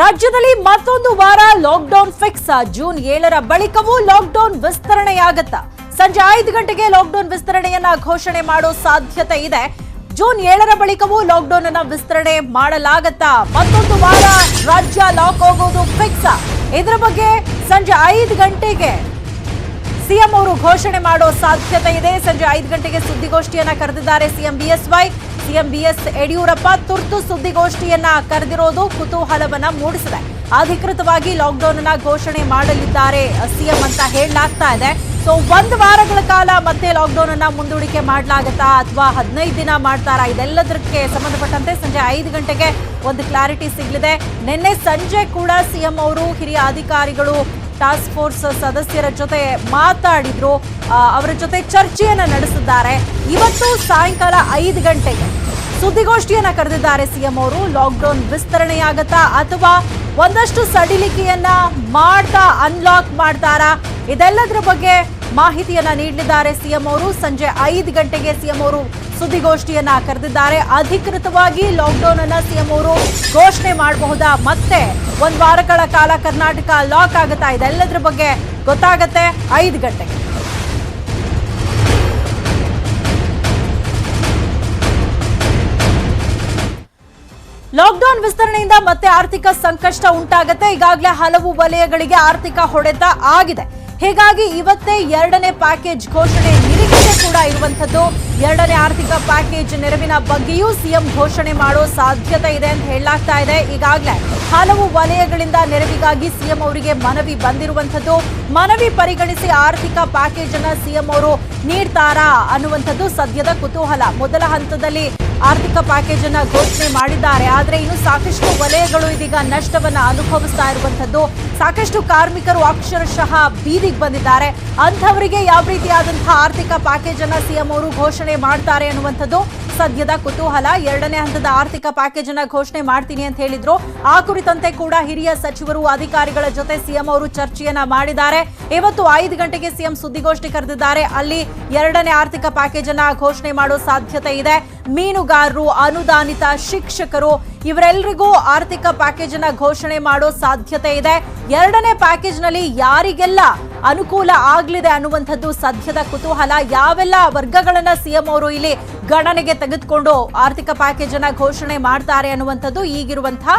ರಾಜ್ಯದಲ್ಲಿ ಮತ್ತೊಂದು ವಾರ ಲಾಕ್ಡೌನ್ ಫಿಕ್ಸ್. ಜೂನ್ 7ರ ಬಳಿಕವೂ ಲಾಕ್ಡೌನ್ ವಿಸ್ತರಣೆಯಾಗುತ್ತಾ? ಸಂಜೆ 5 ಗಂಟೆಗೆ ಲಾಕ್ಡೌನ್ ವಿಸ್ತರಣೆಯನ್ನ ಘೋಷಣೆ ಮಾಡೋ ಸಾಧ್ಯತೆ ಇದೆ. ಜೂನ್ 7ರ ಬಳಿಕವೂ ಲಾಕ್ಡೌನ್ ಅನ್ನ ವಿಸ್ತರಣೆ ಮಾಡಲಾಗತ್ತಾ? ಮತ್ತೊಂದು ವಾರ ರಾಜ್ಯ ಲಾಕ್ ಆಗೋದು ಫಿಕ್ಸ್. ಇದರ ಬಗ್ಗೆ ಸಂಜೆ 5 ಗಂಟೆಗೆ ಸಿಎಂ ಅವರು ಘೋಷಣೆ ಮಾಡೋ ಸಾಧ್ಯತೆ ಇದೆ. ಸಂಜೆ 5 ಗಂಟೆಗೆ ಸುದ್ದಿಗೋಷ್ಠಿಯನ್ನ ಕರೆದಿದ್ದಾರೆ ಸಿಎಂ ಬಿಎಸ್ ಯಡಿಯೂರಪ್ಪ. ತುರ್ತು ಸುದ್ದಿಗೋಷ್ಠಿಯನ್ನ ಕರೆದಿರೋದು ಕುತೂಹಲವನ್ನ ಮೂಡಿಸಿದೆ. ಅಧಿಕೃತವಾಗಿ ಲಾಕ್ಡೌನ್ ಅನ್ನ ಘೋಷಣೆ ಮಾಡಲಿದ್ದಾರೆ ಸಿಎಂ ಅಂತ ಹೇಳಲಾಗ್ತಾ ಇದೆ. ಸೊ 1 ವಾರಗಳ ಕಾಲ ಮತ್ತೆ ಲಾಕ್ಡೌನ್ ಅನ್ನ ಮುಂದೂಡಿಕೆ ಮಾಡಲಾಗತ್ತಾ ಅಥವಾ 15 ದಿನ ಮಾಡ್ತಾರಾ? ಇದೆಲ್ಲದಕ್ಕೆ ಸಂಬಂಧಪಟ್ಟಂತೆ ಸಂಜೆ 5 ಗಂಟೆಗೆ ಒಂದು ಕ್ಲಾರಿಟಿ ಸಿಗಲಿದೆ. ನಿನ್ನೆ ಸಂಜೆ ಕೂಡ ಸಿಎಂ ಅವರು ಹಿರಿಯ ಅಧಿಕಾರಿಗಳು ಟಾಸ್ಕ್ ಫೋರ್ಸ್ ಸದಸ್ಯರ ಜೊತೆ ಮಾತಾಡಿದ್ರು, ಅವರ ಜೊತೆ ಚರ್ಚೆಯನ್ನ ನಡೆಸಿದ್ದಾರೆ. ಇವತ್ತು ಸಾಯಂಕಾಲ 5 ಗಂಟೆಗೆ ಸುದ್ದಿಗೋಷ್ಠಿಯನ್ನ ಕರೆದಿದ್ದಾರೆ ಸಿಎಂ ಅವರು. ಲಾಕ್ಡೌನ್ ವಿಸ್ತರಣೆಯಾಗತ್ತಾ ಅಥವಾ ಒಂದಷ್ಟು ಸಡಿಲಿಕೆಯನ್ನ ಮಾಡ್ತಾ ಅನ್ಲಾಕ್ ಮಾಡ್ತಾರಾ? ಇದೆಲ್ಲದರ ಬಗ್ಗೆ ಮಾಹಿತಿಯನ್ನ ನೀಡಲಿದ್ದಾರೆ ಸಿಎಂ ಅವರು. ಸಂಜೆ 5 ಗಂಟೆಗೆ ಸಿಎಂ ಅವರು ಸುದ್ದಿಗೋಷ್ಠಿಯನ್ನ ಕರೆದಿದ್ದಾರೆ. ಅಧಿಕೃತವಾಗಿ ಲಾಕ್ಡೌನ್ ಅನ್ನ ಸಿಎಂ ಅವರು ಘೋಷಣೆ ಮಾಡಬಹುದಾ? ಮತ್ತೆ 1 ವಾರಗಳ ಕಾಲ ಕರ್ನಾಟಕ ಲಾಕ್ ಆಗುತ್ತಾ? ಇದೆಲ್ಲದರ ಬಗ್ಗೆ ಗೊತ್ತಾಗತ್ತೆ 5 ಗಂಟೆಗೆ. ಲಾಕ್ಡೌನ್ ವಿಸ್ತರಣೆಯಿಂದ ಮತ್ತೆ ಆರ್ಥಿಕ ಸಂಕಷ್ಟ ಉಂಟಾಗುತ್ತೆ. ಈಗಾಗಲೇ ಹಲವು ವಲಯಗಳಿಗೆ ಆರ್ಥಿಕ ಹೊಡೆತ ಆಗಿದೆ. ಹೀಗಾಗಿ ಇವತ್ತೇ 2ನೇ ಪ್ಯಾಕೇಜ್ ಘೋಷಣೆ ನಿರೀಕ್ಷೆ ಕೂಡ ಇರುವಂತದ್ದು. 2ನೇ ಆರ್ಥಿಕ ಪ್ಯಾಕೇಜ್ ನೆರವಿನ ಬಗ್ಗೆಯೂ ಸಿಎಂ ಘೋಷಣೆ ಮಾಡೋ ಸಾಧ್ಯತೆ ಇದೆ ಅಂತ ಹೇಳಲಾಗ್ತಾ ಇದೆ. ಈಗಾಗಲೇ ಹಲವು ವಲಯಗಳಿಂದ ನೆರವಿಗಾಗಿ ಸಿಎಂ ಅವರಿಗೆ ಮನವಿ ಬಂದಿರುವಂತದ್ದು. ಮನವಿ ಪರಿಗಣಿಸಿ ಆರ್ಥಿಕ ಪ್ಯಾಕೇಜ್ ಅನ್ನ ಸಿಎಂ ಅವರು ನೀಡ್ತಾರಾ ಅನ್ನುವಂಥದ್ದು ಸದ್ಯದ ಕುತೂಹಲ. ಮೊದಲ ಹಂತದಲ್ಲಿ ಆರ್ಥಿಕ ಪ್ಯಾಕೇಜ್ ಅನ್ನ ಘೋಷಣೆ ಮಾಡಿದ್ದಾರೆ. ಆದರೆ ಇನ್ನು ಸಾಕಷ್ಟು ವಲಯಗಳು ಇದೀಗ ನಷ್ಟವನ್ನ ಅನುಭವಿಸ್ತಾ ಇರುವಂತದ್ದು. ಸಾಕಷ್ಟು ಕಾರ್ಮಿಕರು ಅಕ್ಷರಶಃ ಬೀದಿಗೆ ಬಂದಿದ್ದಾರೆ. ಅಂಥವರಿಗೆ ಯಾವ ರೀತಿಯಾದಂತಹ ಆರ್ಥಿಕ ಪ್ಯಾಕೇಜ್ ಅನ್ನ ಸಿಎಂ ಅವರು ಘೋಷಣೆ ಮಾಡ್ತಾರೆ ಅನ್ನುವಂಥದ್ದು ಸದ್ಯದ ಕುತೂಹಲ. 2ನೇ ಹಂತದ ಆರ್ಥಿಕ ಪ್ಯಾಕೇಜ್ ಅನ್ನ ಘೋಷಣೆ ಮಾಡ್ತೀನಿ ಅಂತ ಹೇಳಿದ್ರು. ಆ ಕುರಿತಂತೆ ಕೂಡ ಹಿರಿಯ ಸಚಿವರು ಅಧಿಕಾರಿಗಳ ಜೊತೆ ಸಿಎಂ ಅವರು ಚರ್ಚೆಯನ್ನ ಮಾಡಿದ್ದಾರೆ. ಇವತ್ತು 5 ಗಂಟೆಗೆ ಸಿಎಂ ಸುದ್ದಿಗೋಷ್ಠಿ ಕರೆದಿದ್ದಾರೆ. ಅಲ್ಲಿ 2ನೇ ಆರ್ಥಿಕ ಪ್ಯಾಕೇಜ್ ಅನ್ನ ಘೋಷಣೆ ಮಾಡೋ ಸಾಧ್ಯತೆ ಇದೆ. ಮೀನುಗಾರರು, ಅನುದಾನಿತ ಶಿಕ್ಷಕರು ಇವರೆಲ್ಲರಿಗೂ ಆರ್ಥಿಕ ಪ್ಯಾಕೇಜ್ ಅನ್ನ ಘೋಷಣೆ ಮಾಡೋ ಸಾಧ್ಯತೆ ಇದೆ. 2ನೇ ಪ್ಯಾಕೇಜ್ ನಲ್ಲಿ ಯಾರಿಗೆಲ್ಲ ಅನುಕೂಲ ಆಗ್ಲಿದೆ ಅನ್ನುವಂಥದ್ದು ಸದ್ಯದ ಕುತೂಹಲ. ಯಾವೆಲ್ಲ ವರ್ಗಗಳನ್ನ ಸಿಎಂ ಅವರು ಇಲ್ಲಿ ಗಣನೆಗೆ ತೆಗೆದುಕೊಂಡು ಆರ್ಥಿಕ ಪ್ಯಾಕೇಜ್ ಅನ್ನ ಘೋಷಣೆ ಮಾಡ್ತಾರೆ ಅನ್ನುವಂಥದ್ದು ಈಗಿರುವಂತಹ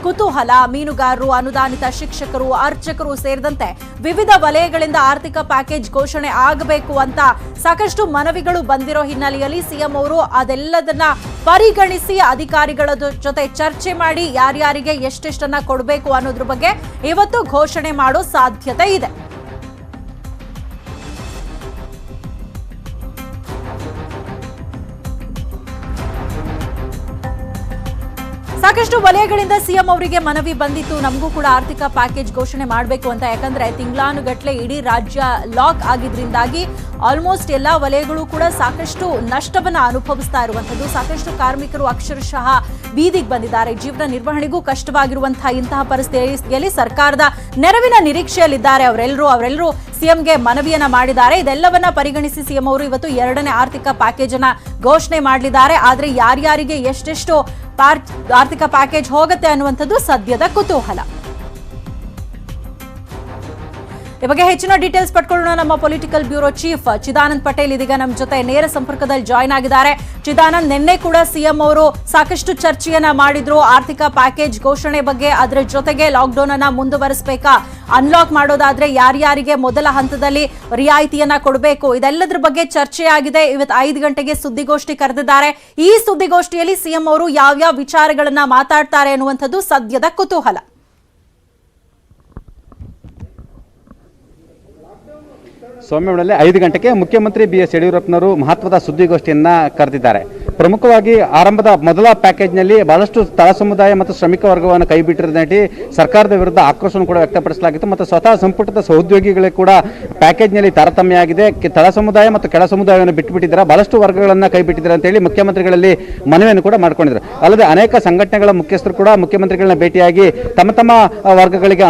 ಕುತೂಹಲ. ಮೀನುಗಾರರು, ಅನುದಾನಿತ ಶಿಕ್ಷಕರು, ಅರ್ಚಕರು ಸೇರಿದಂತೆ ವಿವಿಧ ವಲಯಗಳಿಂದ ಆರ್ಥಿಕ ಪ್ಯಾಕೇಜ್ ಘೋಷಣೆ ಆಗಬೇಕು ಅಂತ ಸಾಕಷ್ಟು ಮನವಿಗಳು ಬಂದಿರೋ ಹಿನ್ನೆಲೆಯಲ್ಲಿ ಸಿಎಂ ಅವರು ಅದೆಲ್ಲದನ್ನ ಪರಿಗಣಿಸಿ ಅಧಿಕಾರಿಗಳ ಜೊತೆ ಚರ್ಚೆ ಮಾಡಿ ಯಾರ್ಯಾರಿಗೆ ಎಷ್ಟೆಷ್ಟನ್ನ ಕೊಡಬೇಕು ಅನ್ನೋದ್ರ ಬಗ್ಗೆ ಇವತ್ತು ಘೋಷಣೆ ಮಾಡೋ ಸಾಧ್ಯತೆ ಇದೆ. ಸಾಕಷ್ಟು ವಲಯಗಳಿಂದ ಸಿಎಂ ಅವರಿಗೆ ಮನವಿ ಬಂದಿತ್ತು, ನಮಗೂ ಕೂಡ ಆರ್ಥಿಕ ಪ್ಯಾಕೇಜ್ ಘೋಷಣೆ ಮಾಡಬೇಕು ಅಂತ. ಯಾಕಂದ್ರೆ ತಿಂಗಳಾನುಗಟ್ಲೆ ಇಡೀ ರಾಜ್ಯ ಲಾಕ್ ಆಗಿದ್ರಿಂದಾಗಿ ಆಲ್ಮೋಸ್ಟ್ ಎಲ್ಲಾ ವಲಯಗಳು ಕೂಡ ಸಾಕಷ್ಟು ನಷ್ಟವನ್ನ ಅನುಭವಿಸ್ತಾ ಇರುವಂತದ್ದು. ಸಾಕಷ್ಟು ಕಾರ್ಮಿಕರು ಅಕ್ಷರಶಃ ಬೀದಿಗೆ ಬಂದಿದ್ದಾರೆ. ಜೀವನ ನಿರ್ವಹಣೆಗೂ ಕಷ್ಟವಾಗಿರುವಂತಹ ಇಂತಹ ಪರಿಸ್ಥಿತಿಯಲ್ಲಿ ಸರ್ಕಾರದ ನೆರವಿನ ನಿರೀಕ್ಷೆಯಲ್ಲಿದ್ದಾರೆ ಅವರೆಲ್ಲರೂ ಸಿಎಂಗೆ ಮನವಿಯನ್ನ ಮಾಡಿದ್ದಾರೆ. ಇದೆಲ್ಲವನ್ನ ಪರಿಗಣಿಸಿ ಸಿಎಂ ಅವರು ಇವತ್ತು 2ನೇ ಆರ್ಥಿಕ ಪ್ಯಾಕೇಜ್ ಅನ್ನ ಘೋಷಣೆ ಮಾಡಲಿದ್ದಾರೆ. ಆದ್ರೆ ಯಾರ್ಯಾರಿಗೆ ಎಷ್ಟೆಷ್ಟು ಆರ್ಥಿಕ ಪ್ಯಾಕೇಜ್ ಹೋಗುತ್ತೆ ಅನ್ನುವಂಥದ್ದು ಸದ್ಯದ ಕುತೂಹಲ. ಈ ಬಗ್ಗೆ ಹೆಚ್ಚಿನ ಡೀಟೇಲ್ಸ್ ಪಡ್ಕೊಳ್ಳೋಣ. ನಮ್ಮ political bureau chief Chidanand Patel ಇದೀಗ ನಮ್ಮ ಜೊತೆ ನೇರ ಸಂಪರ್ಕದಲ್ಲಿ ಜಾಯ್ನ್ ಆಗಿದ್ದಾರೆ. ಚಿದಾನಂದ್, ನಿನ್ನೆ ಕೂಡ ಸಿಎಂ ಅವರು ಸಾಕಷ್ಟು ಚರ್ಚೆಯನ್ನ ಮಾಡಿದ್ರು ಆರ್ಥಿಕ ಪ್ಯಾಕೇಜ್ ಘೋಷಣೆ ಬಗ್ಗೆ. ಅದರ ಜೊತೆಗೆ ಲಾಕ್ಡೌನ್ ಅನ್ನ ಮುಂದುವರಿಸಬೇಕಾ, ಅನ್ಲಾಕ್ ಮಾಡೋದಾದ್ರೆ ಯಾರ್ಯಾರಿಗೆ ಮೊದಲ ಹಂತದಲ್ಲಿ ರಿಯಾಯಿತಿಯನ್ನ ಕೊಡಬೇಕು, ಇದೆಲ್ಲದರ ಬಗ್ಗೆ ಚರ್ಚೆ ಆಗಿದೆ. ಇವತ್ತು 5 ಗಂಟೆಗೆ ಸುದ್ದಿಗೋಷ್ಠಿ ಕರೆದಿದ್ದಾರೆ. ಈ ಸುದ್ದಿಗೋಷ್ಠಿಯಲ್ಲಿ ಸಿಎಂ ಅವರು ಯಾವ್ಯಾವ ವಿಚಾರಗಳನ್ನ ಮಾತಾಡ್ತಾರೆ ಅನ್ನುವಂಥದ್ದು ಸದ್ಯದ ಕುತೂಹಲ. ಸೌಮ್ಯಗಳಲ್ಲಿ 5 ಗಂಟೆಗೆ ಮುಖ್ಯಮಂತ್ರಿ BS ಯಡಿಯೂರಪ್ಪನವರು ಮಹತ್ವದ ಸುದ್ದಿಗೋಷ್ಠಿಯನ್ನ ಕರೆದಿದ್ದಾರೆ. ಪ್ರಮುಖವಾಗಿ ಆರಂಭದ ಮೊದಲ ಪ್ಯಾಕೇಜ್ನಲ್ಲಿ ಬಹಳಷ್ಟು ತಳ ಸಮುದಾಯ ಮತ್ತು ಶ್ರಮಿಕ ವರ್ಗವನ್ನು ಕೈಬಿಟ್ಟಿರುವ ನಟಿ ಸರ್ಕಾರದ ವಿರುದ್ಧ ಆಕ್ರೋಶವನ್ನು ಕೂಡ ವ್ಯಕ್ತಪಡಿಸಲಾಗಿತ್ತು. ಮತ್ತು ಸ್ವತಃ ಸಂಪುಟದ ಸಹೋದ್ಯೋಗಿಗಳಿಗೆ ಕೂಡ ಪ್ಯಾಕೇಜ್ನಲ್ಲಿ ತಾರತಮ್ಯ ಆಗಿದೆ. ತಳ ಸಮುದಾಯ ಮತ್ತು ಕೆಳ ಸಮುದಾಯವನ್ನು ಬಿಟ್ಟುಬಿಟ್ಟಿದ್ದಾರೆ, ಬಹಳಷ್ಟು ವರ್ಗಗಳನ್ನು ಕೈಬಿಟ್ಟಿದ್ದಾರೆ ಅಂತ ಹೇಳಿ ಮುಖ್ಯಮಂತ್ರಿಗಳಲ್ಲಿ ಮನವಿಯನ್ನು ಕೂಡ ಮಾಡ್ಕೊಂಡಿದ್ದಾರೆ. ಅಲ್ಲದೆ ಅನೇಕ ಸಂಘಟನೆಗಳ ಮುಖ್ಯಸ್ಥರು ಕೂಡ ಮುಖ್ಯಮಂತ್ರಿಗಳನ್ನ ಭೇಟಿಯಾಗಿ ತಮ್ಮ ವರ್ಗಗಳಿಗೆ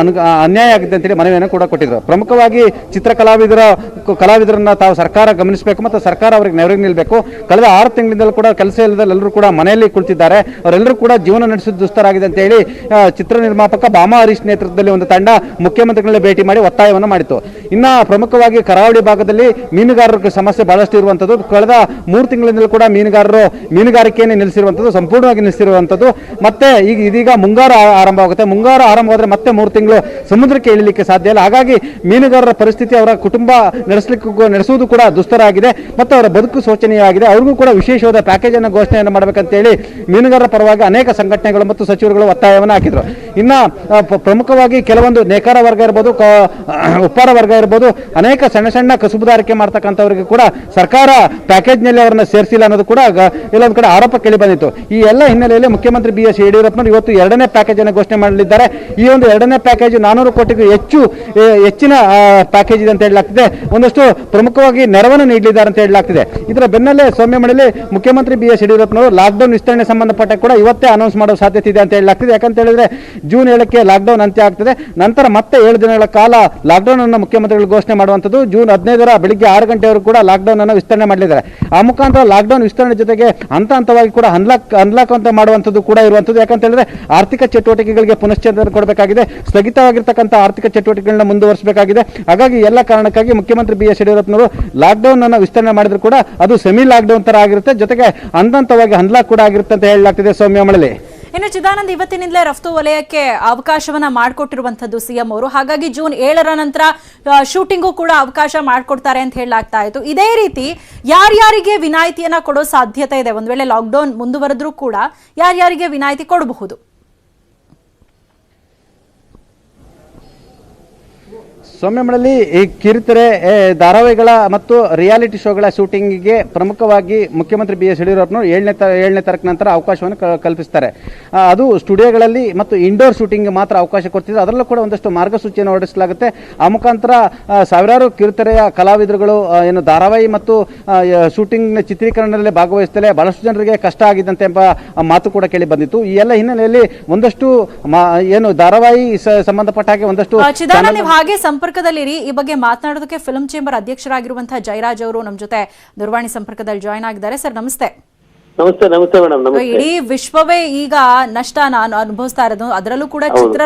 ಅನ್ಯಾಯ ಆಗಿದೆ ಅಂತೇಳಿ ಮನವಿಯನ್ನು ಕೂಡ ಕೊಟ್ಟಿದ್ರು. ಪ್ರಮುಖವಾಗಿ ಚಿತ್ರ ಕಲಾವಿದರನ್ನ ತಾವು ಸರ್ಕಾರ ಗಮನಿಸಬೇಕು ಮತ್ತು ಸರ್ಕಾರ ಅವರಿಗೆ ನೆರವಿಗೆ ನಿಲ್ಲಬೇಕು. ಕಳೆದ 6 ತಿಂಗಳಿಂದಲೂ ಕೂಡ ಕೆಲಸ ಇಲ್ಲದಲ್ಲಿ ಎಲ್ಲರೂ ಕೂಡ ಮನೆಯಲ್ಲಿ ಕುಳಿತಿದ್ದಾರೆ. ಅವರೆಲ್ಲರೂ ಕೂಡ ಜೀವನ ನಡೆಸೋದು ದುಸ್ತರ ಆಗಿದೆ ಅಂತ ಹೇಳಿ ಚಿತ್ರ ನಿರ್ಮಾಪಕ ಬಾಮಾ ಹರೀಶ್ ನೇತೃತ್ವದಲ್ಲಿ ಒಂದು ತಂಡ ಮುಖ್ಯಮಂತ್ರಿಗಳನ್ನ ಭೇಟಿ ಮಾಡಿ ಒತ್ತಾಯವನ್ನು ಮಾಡಿತು. ಇನ್ನ ಪ್ರಮುಖವಾಗಿ ಕರಾವಳಿ ಭಾಗದಲ್ಲಿ ಮೀನುಗಾರರ ಸಮಸ್ಯೆ ಬಹಳಷ್ಟು ಇರುವಂತದ್ದು. ಕಳೆದ 3 ತಿಂಗಳಿಂದಲೂ ಕೂಡ ಮೀನುಗಾರರು ಮೀನುಗಾರಿಕೆಯನ್ನು ನಿಲ್ಲಿಸಿರುವಂತದ್ದು, ಸಂಪೂರ್ಣವಾಗಿ ನಿಲ್ಲಿಸಿರುವಂತದ್ದು. ಮತ್ತೆ ಇದೀಗ ಮುಂಗಾರು ಆರಂಭವಾಗುತ್ತೆ. ಮುಂಗಾರು ಆರಂಭವಾದ್ರೆ ಮತ್ತೆ 3 ತಿಂಗಳು ಸಮುದ್ರಕ್ಕೆ ಇಳಿಲಿಕ್ಕೆ ಸಾಧ್ಯ ಇಲ್ಲ. ಹಾಗಾಗಿ ಮೀನುಗಾರರ ಪರಿಸ್ಥಿತಿ, ಅವರ ಕುಟುಂಬ ನಡೆಸುವುದು ಕೂಡ ದುಸ್ತರ ಆಗಿದೆ ಮತ್ತು ಅವರ ಬದುಕು ಶೋಚನೀಯವಾಗಿದೆ. ಅವ್ರಿಗೂ ಕೂಡ ವಿಶೇಷವಾದ ಪ್ಯಾಕೇಜ್ ಅನ್ನು ಘೋಷಣೆಯನ್ನು ಮಾಡಬೇಕಂತ ಹೇಳಿ ಮೀನುಗಾರರ ಪರವಾಗಿ ಅನೇಕ ಸಂಘಟನೆಗಳು ಮತ್ತು ಸಚಿವರುಗಳು ಒತ್ತಾಯವನ್ನು ಹಾಕಿದ್ರು. ಇನ್ನ ಪ್ರಮುಖವಾಗಿ ಕೆಲವೊಂದು ನೇಕಾರ ವರ್ಗ ಇರ್ಬೋದು, ಉಪ್ಪಾರ ವರ್ಗ ಇರ್ಬೋದು, ಅನೇಕ ಸಣ್ಣ ಸಣ್ಣ ಕಸುಬುದಾರಿಕೆ ಮಾಡ್ತಕ್ಕಂಥವರಿಗೆ ಕೂಡ ಸರ್ಕಾರ ಪ್ಯಾಕೇಜ್ನಲ್ಲಿ ಅವರನ್ನ ಸೇರಿಸಿಲ್ಲ ಅನ್ನೋದು ಕೂಡ ಎಲ್ಲೊಂದು ಕಡೆ ಆರೋಪ ಕೇಳಿ ಬಂದಿತ್ತು. ಈ ಎಲ್ಲ ಹಿನ್ನೆಲೆಯಲ್ಲಿ ಮುಖ್ಯಮಂತ್ರಿ BS ಯಡಿಯೂರಪ್ಪನವರು ಇವತ್ತು 2ನೇ ಪ್ಯಾಕೇಜ್ ಅನ್ನು ಘೋಷಣೆ ಮಾಡಲಿದ್ದಾರೆ. ಈ ಒಂದು 2ನೇ ಪ್ಯಾಕೇಜ್ 400 ಕೋಟಿಗೂ ಹೆಚ್ಚಿನ ಪ್ಯಾಕೇಜ್ ಇದೆ ಅಂತ ಹೇಳಲಾಗ್ತಿದೆ. ಒಂದಷ್ಟು ಪ್ರಮುಖವಾಗಿ ನೆರವನ್ನು ನೀಡಲಿದ್ದಾರೆ ಅಂತ ಹೇಳಲಾಗ್ತಿದೆ. ಇದರ ಬೆನ್ನಲ್ಲೇ ಸೌಮ್ಯ ಮಳೆಯಲ್ಲಿ ಮುಖ್ಯಮಂತ್ರಿ BS ಯಡಿಯೂರಪ್ಪನವರು ಲಾಕ್ಡೌನ್ ವಿಸ್ತರಣೆ ಸಂಬಂಧಪಟ್ಟ ಕೂಡ ಇವತ್ತೇ ಅನೌನ್ಸ್ ಮಾಡೋ ಸಾಧ್ಯತೆ ಇದೆ ಅಂತ ಹೇಳಲಾಗ್ತಿದೆ. ಯಾಕಂತ ಹೇಳಿದ್ರೆ ಜೂನ್ 7ಕ್ಕೆ ಲಾಕ್ಡೌನ್ ಅಂತ್ಯ ಆಗ್ತದೆ. ನಂತರ ಮತ್ತೆ 7 ದಿನಗಳ ಕಾಲ ಲಾಕ್ಡೌನ್ ಅನ್ನು ಮುಖ್ಯಮಂತ್ರಿಗಳು ಘೋಷಣೆ ಮಾಡುವಂಥದ್ದು. ಜೂನ್ 15ರ ಬೆಳಿಗ್ಗೆ 6 ಗಂಟೆವರೆಗೂ ಕೂಡ ಲಾಕ್ಡೌನ್ ಅನ್ನು ವಿಸ್ತರಣೆ ಮಾಡಲಿದ್ದಾರೆ. ಆ ಮುಖಾಂತರ ಲಾಕ್ಡೌನ್ ವಿಸ್ತರಣೆ ಜೊತೆಗೆ ಹಂತವಾಗಿ ಕೂಡ ಅನ್ಲಾಕ್ ಅಂತ ಮಾಡುವಂಥದ್ದು ಕೂಡ ಇರುವಂಥದ್ದು. ಯಾಕಂತ ಹೇಳಿದ್ರೆ ಆರ್ಥಿಕ ಚಟುವಟಿಕೆಗಳಿಗೆ ಪುನಶ್ಚೇತನ ಕೊಡಬೇಕಾಗಿದೆ, ಸ್ಥಗಿತವಾಗಿರ್ತಕ್ಕಂಥ ಆರ್ಥಿಕ ಚಟುವಟಿಕೆಗಳನ್ನ ಮುಂದುವರಿಸಬೇಕಾಗಿದೆ. ಹಾಗಾಗಿ ಎಲ್ಲ ಕಾರಣಕ್ಕಾಗಿ ಮುಖ್ಯಮಂತ್ರಿ BS ಯಡಿಯೂರಪ್ಪನವರು ಲಾಕ್ಡೌನ್ ಅನ್ನು ವಿಸ್ತರಣೆ ಮಾಡಿದ್ರು ಕೂಡ ಅದು ಸೆಮಿ ಲಾಕ್ಡೌನ್ ತರ ಆಗಿರುತ್ತೆ, ಜೊತೆಗೆ ಹಂತವಾಗಿ ಅನ್ಲಾಕ್ ಕೂಡ ಆಗಿರುತ್ತೆ ಅಂತ ಹೇಳಲಾಗ್ತಿದೆ. ಸೌಮ್ಯ ಮಳಲಿ, ಇನ್ನು ಚಿದಾನಂದ್, ಇವತ್ತಿನಿಂದಲೇ ರಫ್ತು ವಲಯಕ್ಕೆ ಅವಕಾಶವನ್ನ ಮಾಡಿಕೊಟ್ಟಿರುವಂತದ್ದು ಸಿಎಂ ಅವರು. ಹಾಗಾಗಿ ಜೂನ್ 7ರ ನಂತರ ಶೂಟಿಂಗು ಕೂಡ ಅವಕಾಶ ಮಾಡಿಕೊಡ್ತಾರೆ ಅಂತ ಹೇಳಲಾಗ್ತಾ ಇತ್ತು. ಇದೇ ರೀತಿ ಯಾರ್ಯಾರಿಗೆ ವಿನಾಯಿತಿಯನ್ನ ಕೊಡೋ ಸಾಧ್ಯತೆ ಇದೆ? ಒಂದ್ ವೇಳೆ ಲಾಕ್ಡೌನ್ ಮುಂದುವರೆದ್ರೂ ಕೂಡ ಯಾರ್ಯಾರಿಗೆ ವಿನಾಯಿತಿ ಕೊಡಬಹುದು? ಸೌಮ್ಯ ಮಳಲಿ, ಈ ಕಿರುತೆರೆ ಧಾರಾವಾಹಿಗಳ ಮತ್ತು ರಿಯಾಲಿಟಿ ಶೋಗಳ ಶೂಟಿಂಗಿಗೆ ಪ್ರಮುಖವಾಗಿ ಮುಖ್ಯಮಂತ್ರಿ BS ಯಡಿಯೂರಪ್ಪನವರು 7ನೇ ತಾರೀಕು ನಂತರ ಅವಕಾಶವನ್ನು ಕಲ್ಪಿಸ್ತಾರೆ. ಅದು ಸ್ಟುಡಿಯೋಗಳಲ್ಲಿ ಮತ್ತು ಇಂಡೋರ್ ಶೂಟಿಂಗ್ ಮಾತ್ರ ಅವಕಾಶ ಕೊಡ್ತಿದ್ರು. ಅದರಲ್ಲೂ ಕೂಡ ಒಂದಷ್ಟು ಮಾರ್ಗಸೂಚಿಯನ್ನು ಹೊರಡಿಸಲಾಗುತ್ತೆ. ಆ ಮುಖಾಂತರ ಸಾವಿರಾರು ಕಿರುತೆರೆಯ ಕಲಾವಿದರುಗಳು ಏನು ಧಾರಾವಾಹಿ ಮತ್ತು ಶೂಟಿಂಗ್ ಚಿತ್ರೀಕರಣದಲ್ಲಿ ಭಾಗವಹಿಸುತ್ತಲೇ ಬಹಳಷ್ಟು ಜನರಿಗೆ ಕಷ್ಟ ಆಗಿದ್ದಂತೆ ಎಂಬ ಮಾತು ಕೂಡ ಕೇಳಿ ಬಂದಿತ್ತು. ಈ ಎಲ್ಲ ಹಿನ್ನೆಲೆಯಲ್ಲಿ ಒಂದಷ್ಟು ಏನು ಧಾರಾವಾಹಿ ಸಂಬಂಧಪಟ್ಟ ಹಾಗೆ ಒಂದಷ್ಟು ಹಾಗೆ ಸಂಪರ್ಕದಲ್ಲಿರಿ. ಈ ಬಗ್ಗೆ ಮಾತನಾಡೋದಕ್ಕೆ ಫಿಲ್ಮ್ ಚೇಂಬರ್ ಅಧ್ಯಕ್ಷರಾಗಿರುವಂತಹ ಜಯರಾಜ್ ಅವರು ನಮ್ಮ ಜೊತೆ ದೂರವಾಣಿ ಸಂಪರ್ಕದಲ್ಲಿ ಜಾಯ್ನ್ ಆಗಿದ್ದಾರೆ. ಸರ್ ನಮಸ್ತೆ. ನಮಸ್ತೆ ಮೇಡಮ್. ಇಡೀ ವಿಶ್ವವೇ ಈಗ ನಷ್ಟ ಅನುಭವಿಸ್ತಾ ಇರೋದು, ಅದರಲ್ಲೂ ಕೂಡ ಚಿತ್ರರಂಗ